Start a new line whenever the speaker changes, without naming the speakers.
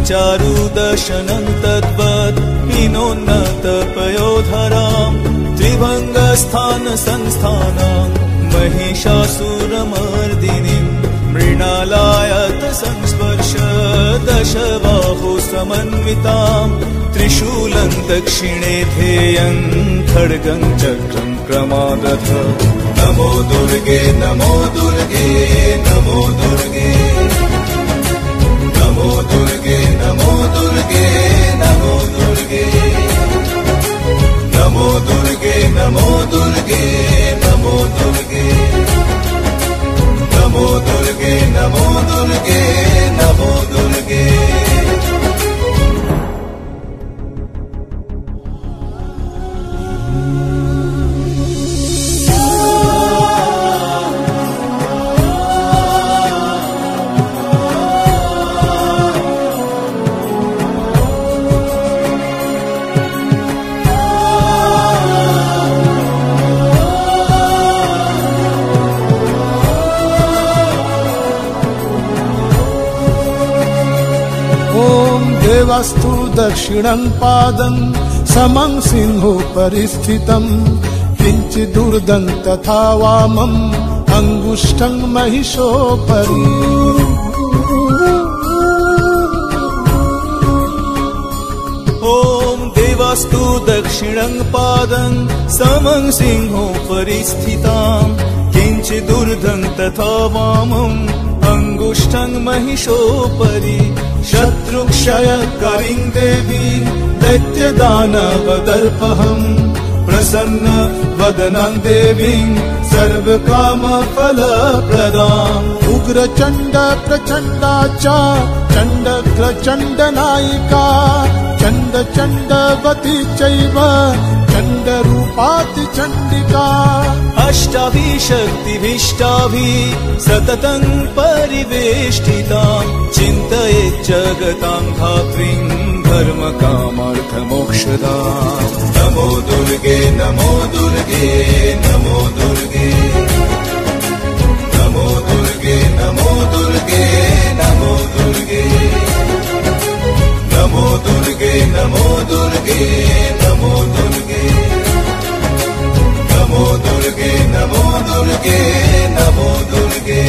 चारुदशनं तद्वत् विनोन्नत पयोधरां त्रिभङ्गस्थानसंस्थानां महिषासुरमर्दिनीं मृणालायत संस्पर्श दशबाहु समन्वितां त्रिशूलं दक्षिणे ध्येयं खड्गं चक्रं क्रमागत। नमो दुर्गे नमो दुर्गे नमो दुर्गे नमो दुर्गे नमो दुर्गे नमो दुर्गे नमो दुर्गे नमो दुर्गे नमो दुर्गे नमो दुर्गे नमो दुर्गे नमो दुर्गे।
देवास्तु दक्षिणं पादं समं सिंहोपरि स्थितं किञ्चिदूर्ध्वं तथा वामं अंगुष्ठं महिषोपरि।
ॐ देवास्तु दक्षिणं पादं समं सिंहोपरि स्थितां किञ्चिदूर्ध्वं तथा वामं अंगुष्ठं महिषोपरि। शत्रुक्षयकरीं देवी दैत्यदानवदर्पहं प्रसन्न वदनां देवीं सर्वकामफलप्रदाम्।
उग्रचण्ड प्रचण्डा च चण्डग्रचण्डनायिका चण्ड चण्डवती चैव चण्डरूपाति चण्डिका।
अष्टाभिः शक्तिभिष्टाभिः सततं परिवेष्टितां चिन्तयेत् जगतां धात्रीं धर्मकामार्थमोक्षदां। नमो दुर्गे नमो दुर्गे नमो दुर्गे नमो दुर्गे नमो दुर्गे नमो दुर्गे नमो दुर्गे नमो दुर्गे नमो दुर्गे नमो दुर्गे नमो दुर्गे नमो दुर्गे।